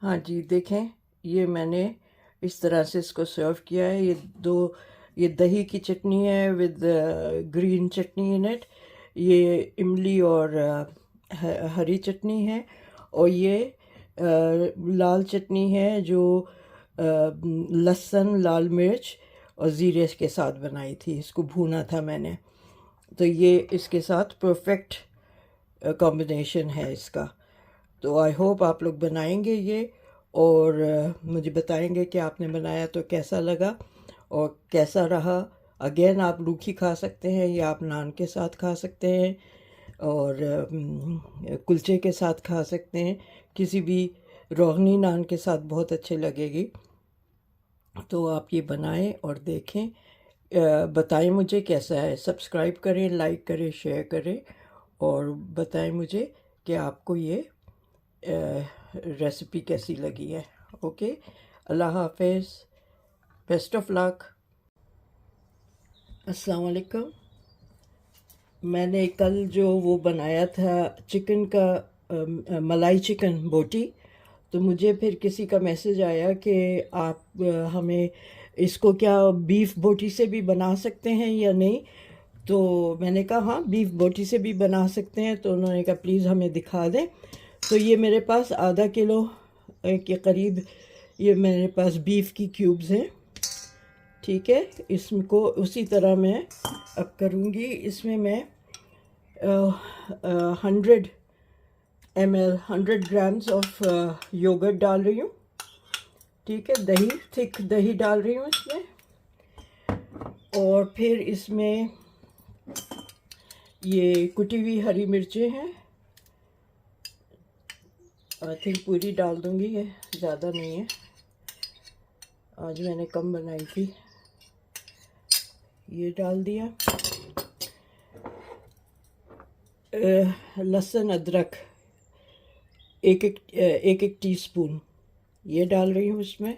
हाँ जी, देखें, ये मैंने इस तरह से इसको सर्व किया है। ये दही की चटनी है with green chutney in it. ये इमली और हरी चटनी है। और ये लाल चटनी है जो लहसुन, लाल मिर्च और ज़ीरे के साथ बनाई थी। इसको भूना था मैंने। तो ये इसके साथ परफेक्ट कॉम्बिनेशन है इसका। तो आई होप आप लोग बनाएंगे ये, और मुझे बताएंगे कि आपने बनाया तो कैसा लगा और कैसा रहा। अगेन आप रूखी खा सकते हैं या आप नान के साथ खा सकते हैं, और कुलचे के साथ खा सकते हैं। किसी भी रोगनी नान के साथ बहुत अच्छे लगेगी। तो आप ये बनाएं और देखें। बताएं मुझे कैसा है। सब्सक्राइब करें, लाइक करें, शेयर करें, और बताएं मुझे कि आपको ये रेसिपी कैसी लगी है। ओके, अल्लाह हाफिज़, बेस्ट ऑफ लक। अस्सलाम वालेकुम। मैंने कल जो वो बनाया था चिकन का मलाई चिकन बोटी, तो मुझे फिर किसी का मैसेज आया कि आप हमें इसको क्या बीफ बोटी से भी बना सकते हैं या नहीं। तो मैंने कहा हाँ, बीफ बोटी से भी बना सकते हैं। तो उन्होंने कहा प्लीज़ हमें दिखा दें। तो ये मेरे पास आधा किलो के करीब ये मेरे पास बीफ की क्यूब्स हैं। ठीक है, इसको उसी तरह मैं अब करूँगी। इसमें मैं 100 ग्राम्स ऑफ योगर्ट डाल रही हूँ। ठीक है, दही, थिक दही डाल रही हूँ इसमें। और फिर इसमें ये कुटी हुई हरी मिर्चें हैं। आई थिंक पूरी डाल दूँगी, ये ज़्यादा नहीं है, आज मैंने कम बनाई थी। ये डाल दिया। लहसुन अदरक एक एक टीस्पून ये डाल रही हूँ इसमें।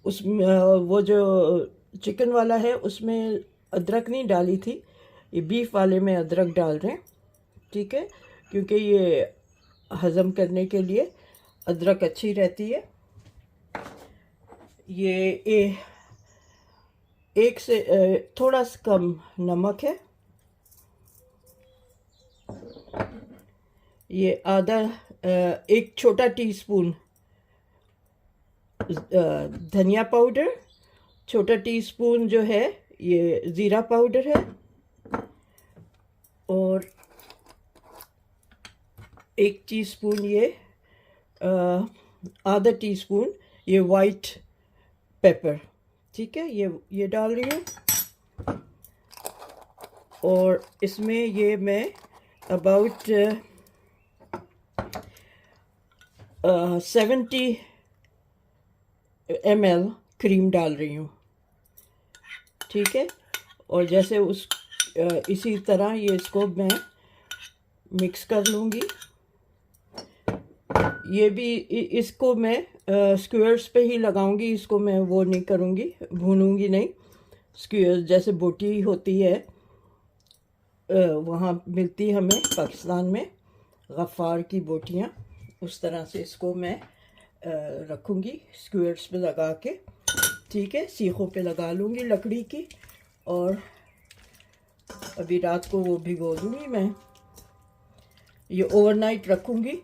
उसमें वो जो चिकन वाला है उसमें अदरक नहीं डाली थी, ये बीफ वाले में अदरक डाल रहे हैं। ठीक है, क्योंकि ये हज़म करने के लिए अदरक अच्छी रहती है। ये एक से थोड़ा सा कम नमक है। ये आधा एक छोटा टीस्पून धनिया पाउडर, छोटा टीस्पून जो है ये ज़ीरा पाउडर है, और 1 टीस्पून ये आधा टीस्पून ये वाइट पेपर। ठीक है, ये डाल रही हूँ। और इसमें ये मैं अबाउट 70 ml क्रीम डाल रही हूँ। ठीक है, और जैसे इसी तरह ये इसको मैं मिक्स कर लूँगी। ये भी इसको मैं स्क्वेयर्स पे ही लगाऊंगी, इसको मैं वो नहीं करूँगी, भूनूंगी नहीं। स्क्वेयर्स जैसे बोटी होती है वहाँ मिलती हमें पाकिस्तान में गफ़ार की बोटियाँ, उस तरह से इसको मैं रखूँगी स्क्वेयर्स पे लगा के। ठीक है, सीखों पे लगा लूँगी लकड़ी की, और अभी रात को वो भिगो दूँगी मैं। ये ओवरनाइट रखूँगी।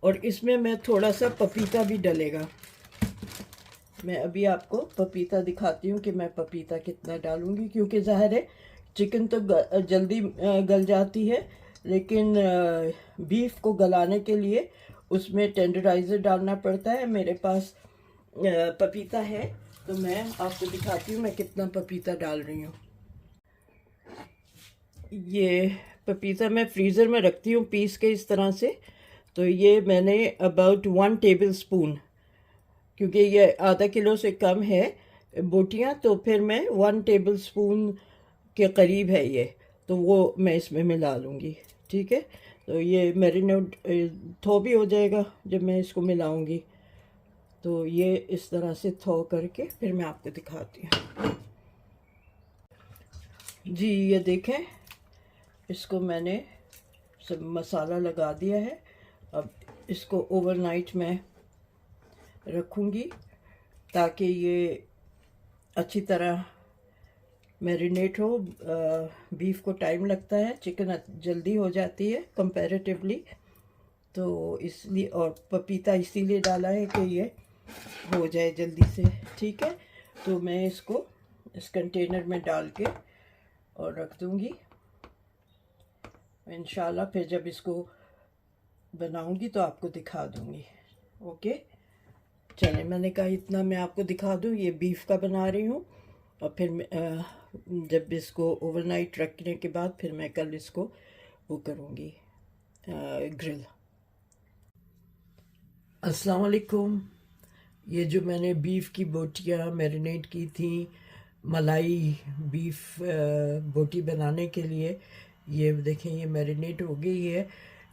और इसमें मैं थोड़ा सा पपीता भी डलेगा। मैं अभी आपको पपीता दिखाती हूँ कि मैं पपीता कितना डालूँगी, क्योंकि ज़ाहिर है चिकन तो जल्दी गल जाती है, लेकिन बीफ को गलाने के लिए उसमें टेंडराइज़र डालना पड़ता है। मेरे पास पपीता है, तो मैं आपको दिखाती हूँ मैं कितना पपीता डाल रही हूँ। ये पपीता मैं फ्रीज़र में रखती हूँ पीस के इस तरह से। तो ये मैंने अबाउट 1 टेबल स्पून, क्योंकि ये आधा किलो से कम है बोटियाँ, तो फिर मैं 1 टेबल स्पून के करीब है ये, तो वो मैं इसमें मिला लूँगी। ठीक है, तो ये मैरिनेट थो भी हो जाएगा जब मैं इसको मिलाऊँगी। तो ये इस तरह से थो करके फिर मैं आपको दिखाती हूँ। जी, ये देखें, इसको मैंने सब मसाला लगा दिया है। अब इसको ओवरनाइट मैं रखूँगी ताकि ये अच्छी तरह मैरिनेट हो। बीफ को टाइम लगता है, चिकन जल्दी हो जाती है कंपैरेटिवली, तो इसलिए, और पपीता इसीलिए डाला है कि ये हो जाए जल्दी से। ठीक है, तो मैं इसको इस कंटेनर में डाल के और रख दूँगी। इंशाल्लाह फिर जब इसको बनाऊँगी तो आपको दिखा दूँगी। ओके, चले, मैंने कहा इतना मैं आपको दिखा दूँ। ये बीफ का बना रही हूँ, और फिर जब इसको ओवरनाइट रखने के बाद फिर मैं कल इसको वो करूँगी ग्रिल। अस्सलाम वालेकुम। ये जो मैंने बीफ की बोटियाँ मैरिनेट की थी मलाई बीफ बोटी बनाने के लिए, ये देखें ये मैरिनेट हो गई है।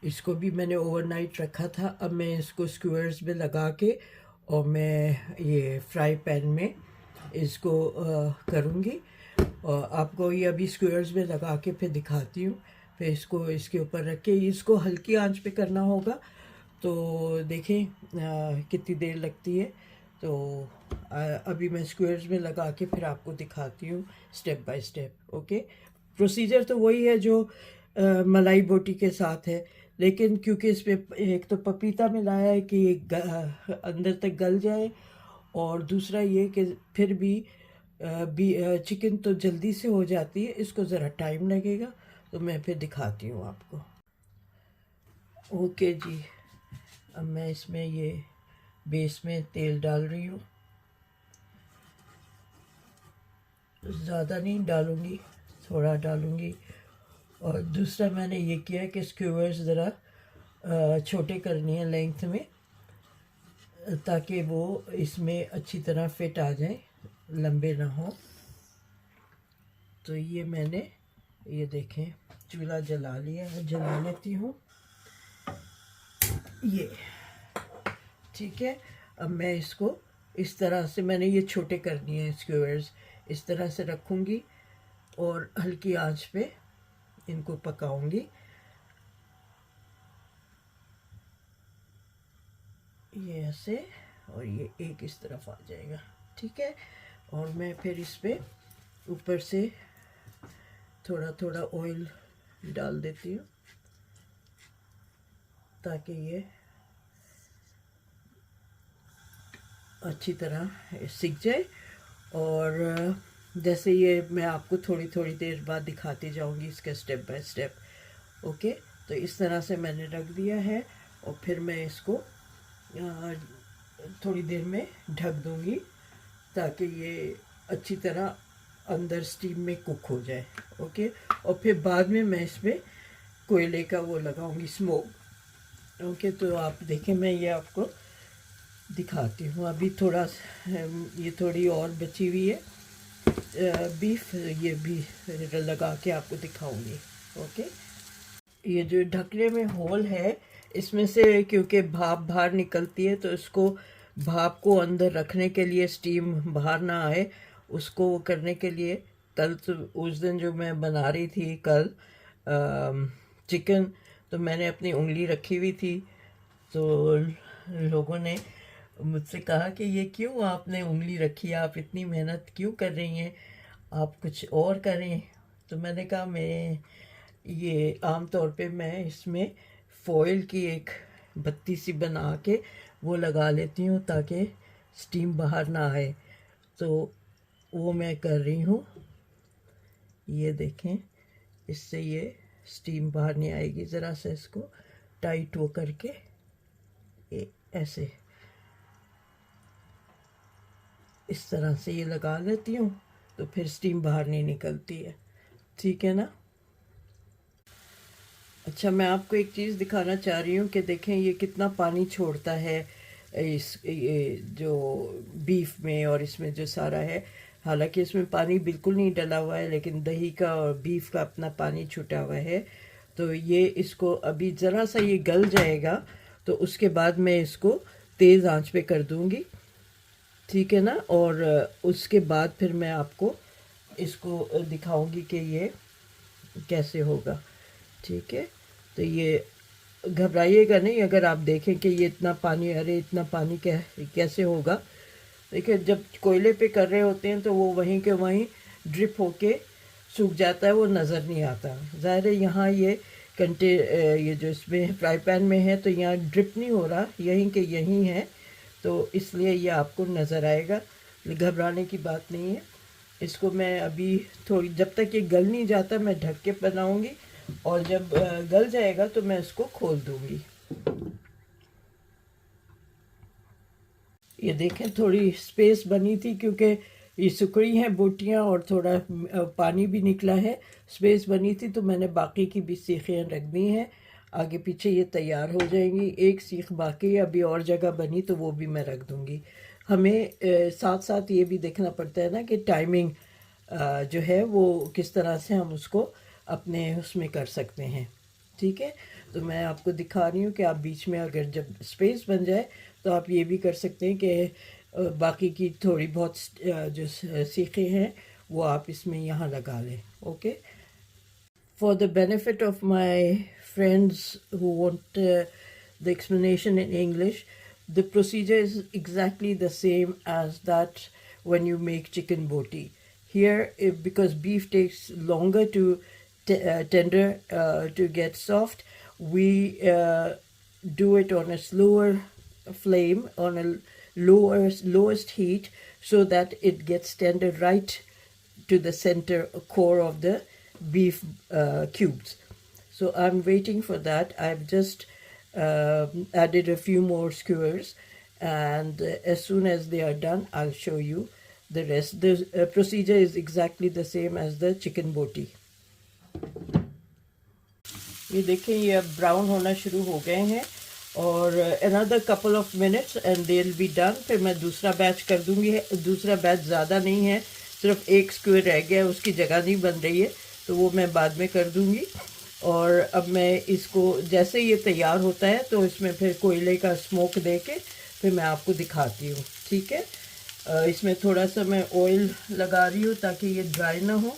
इसको भी मैंने ओवरनाइट रखा था। अब मैं इसको स्क्वेयर्स में लगा के और मैं ये फ्राई पैन में इसको करूँगी, और आपको ये अभी स्क्वेयर्स में लगा के फिर दिखाती हूँ। फिर इसको इसके ऊपर रख के इसको हल्की आंच पे करना होगा। तो देखें कितनी देर लगती है। तो अभी मैं स्क्वेयर्स में लगा के फिर आपको दिखाती हूँ step by step. Okay, procedure तो वही है जो मलाई बोटी के साथ है, लेकिन क्योंकि इसमें एक तो पपीता मिलाया है कि ये अंदर तक गल जाए, और दूसरा ये कि फिर भी चिकन तो जल्दी से हो जाती है, इसको ज़रा टाइम लगेगा। तो मैं फिर दिखाती हूँ आपको। ओके जी, अब मैं इसमें ये बेस में तेल डाल रही हूँ। ज़्यादा नहीं डालूँगी, थोड़ा डालूँगी। और दूसरा मैंने ये किया कि स्क्यूवर्स ज़रा छोटे करनी है लेंथ में, ताकि वो इसमें अच्छी तरह फिट आ जाए, लंबे ना हो। तो ये मैंने ये देखें चूल्हा जला लिया है, जला लेती हूँ ये। ठीक है, अब मैं इसको इस तरह से मैंने ये छोटे करनी है स्क्वेयर्स, इस तरह से रखूँगी और हल्की आंच पे इनको पकाऊंगी। ये ऐसे, और ये एक इस तरफ आ जाएगा। ठीक है, और मैं फिर इस पे ऊपर से थोड़ा थोड़ा ऑयल डाल देती हूँ ताकि ये अच्छी तरह सीख जाए। और जैसे ये मैं आपको थोड़ी थोड़ी देर बाद दिखाती जाऊंगी इसका स्टेप बाय स्टेप। ओके, तो इस तरह से मैंने रख दिया है, और फिर मैं इसको थोड़ी देर में ढक दूंगी ताकि ये अच्छी तरह अंदर स्टीम में कुक हो जाए। ओके, और फिर बाद में मैं इसमें कोयले का वो लगाऊंगी, स्मोक। ओके, तो आप देखें, मैं ये आपको दिखाती हूँ। अभी थोड़ा ये थोड़ी और बची हुई है बीफ, ये भी लगा के आपको दिखाऊंगी। ओके, ये जो ढकने में होल है, इसमें से क्योंकि भाप बाहर निकलती है, तो इसको भाप को अंदर रखने के लिए, स्टीम बाहर ना आए उसको वो करने के लिए, कल तो उस दिन जो मैं बना रही थी कल चिकन, तो मैंने अपनी उंगली रखी हुई थी। तो लोगों ने मुझसे कहा कि ये क्यों आपने उंगली रखी, आप इतनी मेहनत क्यों कर रही हैं, आप कुछ और करें। तो मैंने कहा मैं ये आम तौर पे मैं इसमें फॉइल की एक बत्ती सी बना के वो लगा लेती हूँ ताकि स्टीम बाहर ना आए। तो वो मैं कर रही हूँ, ये देखें, इससे ये स्टीम बाहर नहीं आएगी। ज़रा सा इसको टाइट वो करके ऐसे इस तरह से ये लगा लेती हूँ, तो फिर स्टीम बाहर नहीं निकलती है। ठीक है ना। अच्छा, मैं आपको एक चीज़ दिखाना चाह रही हूँ कि देखें ये कितना पानी छोड़ता है ये जो बीफ में, और इसमें जो सारा है। हालांकि इसमें पानी बिल्कुल नहीं डला हुआ है, लेकिन दही का और बीफ का अपना पानी छूटा हुआ है। तो ये इसको अभी ज़रा सा ये गल जाएगा, तो उसके बाद मैं इसको तेज़ आंच पे कर दूँगी। ठीक है ना, और उसके बाद फिर मैं आपको इसको दिखाऊंगी कि ये कैसे होगा। ठीक है, तो ये घबराइएगा नहीं अगर आप देखें कि ये इतना पानी, अरे इतना पानी कैसे होगा। देखिए जब कोयले पे कर रहे होते हैं तो वो वहीं के वहीं ड्रिप होके सूख जाता है, वो नज़र नहीं आता। ज़ाहिर है यहाँ ये जो इसमें फ्राई पैन में है तो यहाँ ड्रिप नहीं हो रहा, यहीं के यहीं है, तो इसलिए ये आपको नज़र आएगा। घबराने की बात नहीं है। इसको मैं अभी थोड़ी, जब तक ये गल नहीं जाता मैं ढक के बनाऊँगी, और जब गल जाएगा तो मैं इसको खोल दूँगी। ये देखें थोड़ी स्पेस बनी थी क्योंकि ये सुकड़ी हैं बोटियाँ और थोड़ा पानी भी निकला है, स्पेस बनी थी तो मैंने बाकी की भी सीखें रख दी हैं। आगे पीछे ये तैयार हो जाएंगी। एक सीख बाकी है, अभी और जगह बनी तो वो भी मैं रख दूँगी। हमें साथ साथ ये भी देखना पड़ता है ना कि टाइमिंग जो है वो किस तरह से हम उसको अपने उसमें कर सकते हैं। ठीक है, तो मैं आपको दिखा रही हूँ कि आप बीच में अगर जब स्पेस बन जाए तो आप ये भी कर सकते हैं कि बाकी की थोड़ी बहुत जो सीखे हैं वो आप इसमें यहाँ लगा लें। Okay, for the benefit of my friends who want the explanation in English, the procedure is exactly the same as that when you make chicken boti. Here, because beef takes longer to tender to get soft, we do it on a slower flame, on a lowest heat, so that it gets tender right to the center core of the beef cubes. So I'm waiting for that. I've just added a few more skewers, and as soon as they are done I'll show you the rest. The procedure is exactly the same as the chicken boti. ये देखें ये अब brown होना शुरू हो गए हैं, और another couple of minutes and they'll be done. फिर मैं दूसरा बैच कर दूंगी। दूसरा बैच ज़्यादा नहीं है, सिर्फ एक स्क्वायर रह गया, उसकी जगह नहीं बन रही है, तो वो मैं बाद में कर दूंगी। और अब मैं इसको जैसे ये तैयार होता है तो इसमें फिर कोयले का स्मोक दे के फिर मैं आपको दिखाती हूँ। ठीक है, इसमें थोड़ा सा मैं ऑयल लगा रही हूँ ताकि ये ड्राई ना हो,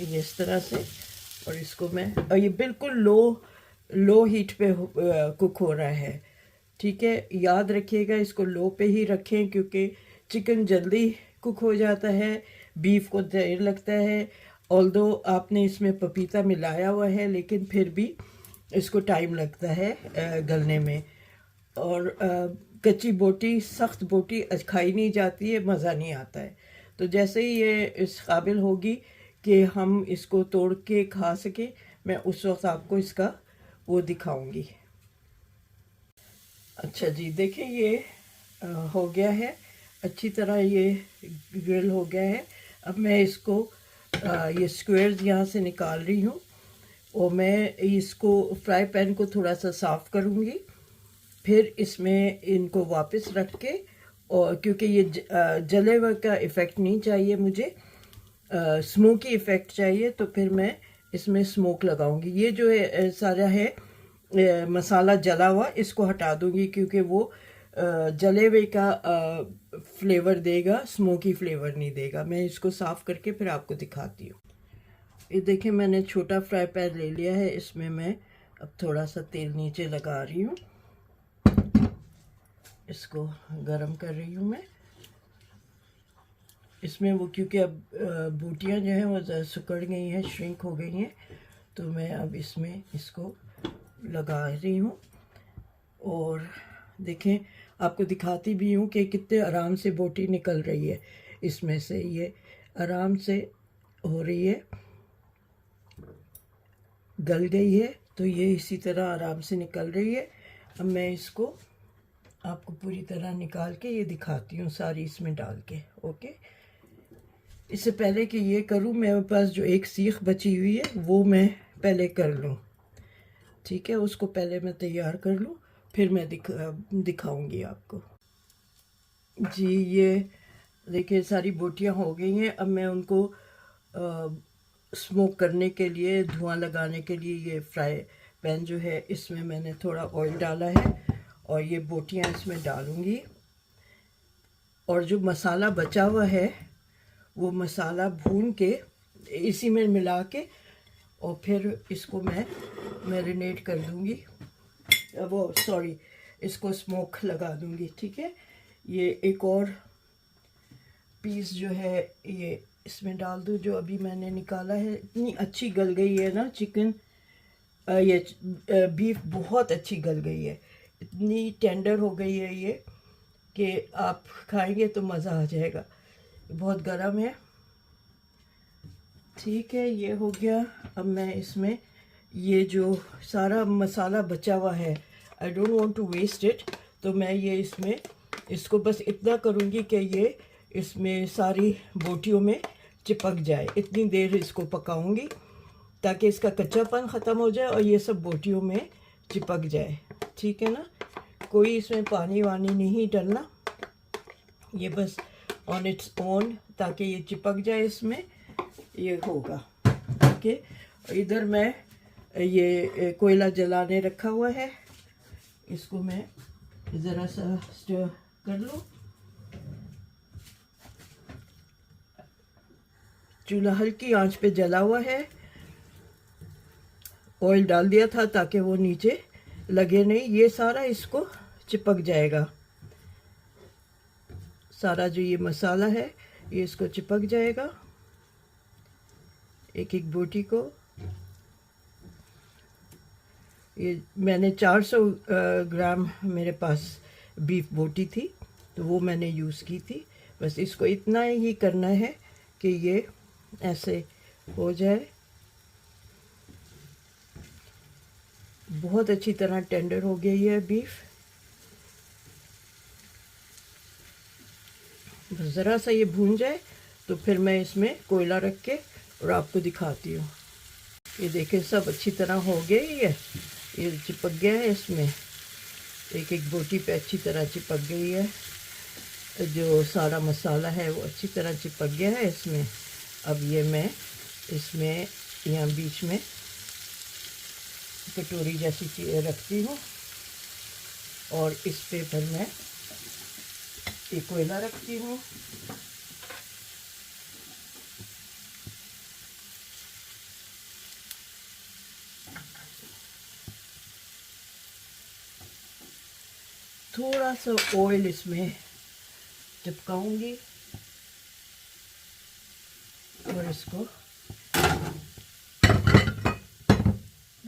ये इस तरह से। और इसको मैं, और ये बिल्कुल लो हीट पे कुक हो रहा है। ठीक है, याद रखिएगा इसको लो पे ही रखें क्योंकि चिकन जल्दी कुक हो जाता है, बीफ को देर लगता है। ऑल्दो आपने इसमें पपीता मिलाया हुआ है लेकिन फिर भी इसको टाइम लगता है गलने में। और कच्ची बोटी, सख्त बोटी खाई नहीं जाती है, मज़ा नहीं आता है। तो जैसे ही ये इस काबिल होगी कि हम इसको तोड़ के खा सकें, मैं उस वक्त आपको इसका वो दिखाऊंगी। अच्छा जी, देखिए ये हो गया है अच्छी तरह, ये ग्रिल हो गया है। अब मैं इसको ये स्क्वायर्स यहाँ से निकाल रही हूँ और मैं इसको फ्राई पैन को थोड़ा सा साफ़ करूँगी, फिर इसमें इनको वापस रख के, और क्योंकि ये जले हुए का इफ़ेक्ट नहीं चाहिए मुझे, स्मोकी इफ़ेक्ट चाहिए, तो फिर मैं इसमें स्मोक लगाऊंगी। ये जो है सारा है मसाला जला हुआ, इसको हटा दूंगी क्योंकि वो जले हुए का फ्लेवर देगा, स्मोकी फ्लेवर नहीं देगा। मैं इसको साफ़ करके फिर आपको दिखाती हूँ। ये देखिए मैंने छोटा फ्राई पैन ले लिया है, इसमें मैं अब थोड़ा सा तेल नीचे लगा रही हूँ, इसको गरम कर रही हूँ मैं। इसमें वो क्योंकि अब बूटियाँ जो हैं वो सिकुड़ गई हैं, श्रिंक हो गई हैं, तो मैं अब इसमें इसको लगा रही हूँ। और देखें आपको दिखाती भी हूँ कि कितने आराम से बोटी निकल रही है इसमें से, ये आराम से हो रही है, गल गई है, तो ये इसी तरह आराम से निकल रही है। अब मैं इसको आपको पूरी तरह निकाल के ये दिखाती हूँ, सारी इसमें डाल के। ओके, इससे पहले कि ये करूँ, मेरे पास जो एक सीख बची हुई है वो मैं पहले कर लूँ। ठीक है, उसको पहले मैं तैयार कर लूँ, फिर मैं दिखाऊंगी आपको। जी ये देखिए सारी बोटियाँ हो गई हैं। अब मैं उनको स्मोक करने के लिए, धुआं लगाने के लिए, ये फ्राई पैन जो है इसमें मैंने थोड़ा ऑयल डाला है और ये बोटियाँ इसमें डालूँगी। और जो मसाला बचा हुआ है वो मसाला भून के इसी में मिला के और फिर इसको मैं मैरिनेट कर दूँगी, इसको स्मोक लगा दूँगी। ठीक है, ये एक और पीस जो है ये इसमें डाल दूँ जो अभी मैंने निकाला है। इतनी अच्छी गल गई है ना चिकन, बीफ बहुत अच्छी गल गई है, इतनी टेंडर हो गई है ये कि आप खाएंगे तो मज़ा आ जाएगा। बहुत गर्म है। ठीक है, ये हो गया। अब मैं इसमें ये जो सारा मसाला बचा हुआ है, I don't want to waste it, तो मैं ये इसमें इसको बस इतना करूँगी कि ये इसमें सारी बोटियों में चिपक जाए। इतनी देर इसको पकाऊंगी ताकि इसका कच्चापन ख़त्म हो जाए और ये सब बोटियों में चिपक जाए। ठीक है ना, कोई इसमें पानी वानी नहीं डालना, ये बस ऑन इट्स ओन ताकि ये चिपक जाए इसमें, ये होगा। ओके, इधर मैं ये कोयला जलाने रखा हुआ है, इसको मैं ज़रा सा स्टर कर लूँ। चूल्हा हल्की आंच पे जला हुआ है, ऑयल डाल दिया था ताकि वो नीचे लगे नहीं। ये सारा इसको चिपक जाएगा, सारा जो ये मसाला है ये इसको चिपक जाएगा एक एक बोटी को। ये मैंने 400 ग्राम मेरे पास बीफ बोटी थी तो वो मैंने यूज़ की थी। बस इसको इतना ही करना है कि ये ऐसे हो जाए, बहुत अच्छी तरह टेंडर हो गई है बीफ। बस ज़रा सा ये भून जाए तो फिर मैं इसमें कोयला रख के और आपको दिखाती हूँ। ये देखें सब अच्छी तरह हो गई है, ये चिपक गया है इसमें, एक एक बोटी पे अच्छी तरह चिपक गई है। जो सारा मसाला है वो अच्छी तरह चिपक गया है इसमें। अब ये मैं इसमें यहाँ बीच में कटोरी जैसी चीज़ रखती हूँ और इस पे फिर मैं एक कोयला रखती हूँ। थोड़ा सा ऑयल इसमें चिपकाऊंगी और इसको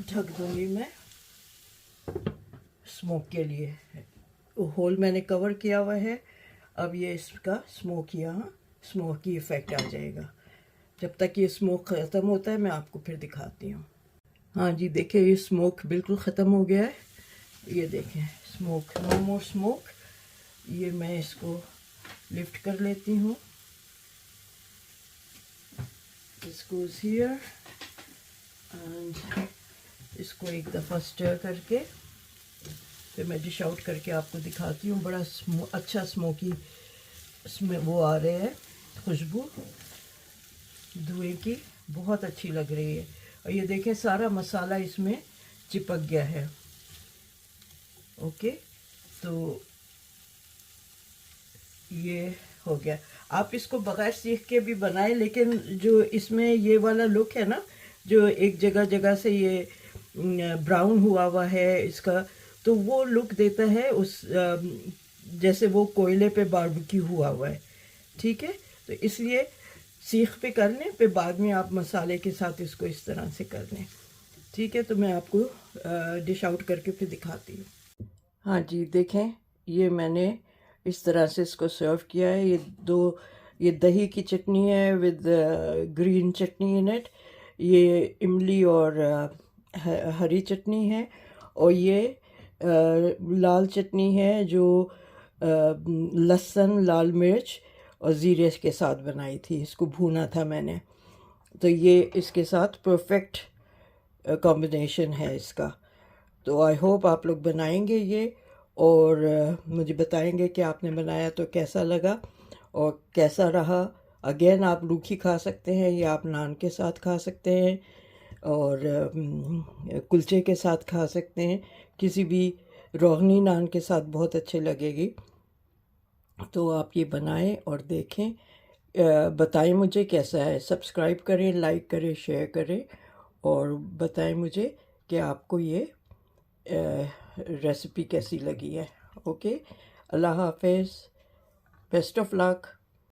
ढक दूंगी मैं स्मोक के लिए। होल मैंने कवर किया हुआ है, अब ये इसका स्मोक यहाँ स्मोकी इफ़ेक्ट आ जाएगा। जब तक ये स्मोक ख़त्म होता है मैं आपको फिर दिखाती हूँ। हाँ जी, देखिए ये स्मोक बिल्कुल ख़त्म हो गया है, ये देखें स्मोक, नो मोर स्मोक। ये मैं इसको लिफ्ट कर लेती हूँ, दिस गोज़ हियर एंड इसको एक दफ़ा स्टर करके फिर मैं डिश आउट करके आपको दिखाती हूँ। बड़ा अच्छा स्मोकी इसमें वो आ रहे हैं, खुशबू धुएं की बहुत अच्छी लग रही है। और ये देखें सारा मसाला इसमें चिपक गया है। ओके, तो ये हो गया। आप इसको बगैर सीख के भी बनाएं, लेकिन जो इसमें ये वाला लुक है ना, जो एक जगह जगह से ये ब्राउन हुआ है इसका, तो वो लुक देता है उस जैसे वो कोयले पे बारबेक्यू हुआ है। ठीक है, तो इसलिए सीख पे कर लें, फिर बाद में आप मसाले के साथ इसको इस तरह से कर लें। ठीक है, तो मैं आपको डिश आउट करके फिर दिखाती हूँ। हाँ जी, देखें ये मैंने इस तरह से इसको सर्व किया है। ये दही की चटनी है with green chutney in it, ये इमली और हरी चटनी है, और ये लाल चटनी है जो लहसुन, लाल मिर्च और ज़ीरे के साथ बनाई थी। इसको भूना था मैंने, तो ये इसके साथ परफेक्ट कॉम्बिनेशन है इसका। तो आई होप आप लोग बनाएंगे ये और मुझे बताएंगे कि आपने बनाया तो कैसा लगा और कैसा रहा। अगेन आप रूखी खा सकते हैं या आप नान के साथ खा सकते हैं और कुलचे के साथ खा सकते हैं, किसी भी रोगनी नान के साथ बहुत अच्छे लगेगी। तो आप ये बनाएं और देखें, बताएं मुझे कैसा है। सब्सक्राइब करें, लाइक करें, शेयर करें और बताएं मुझे कि आपको ये रेसिपी कैसी लगी है। ओके, अल्लाह हाफिज़, बेस्ट ऑफ लक।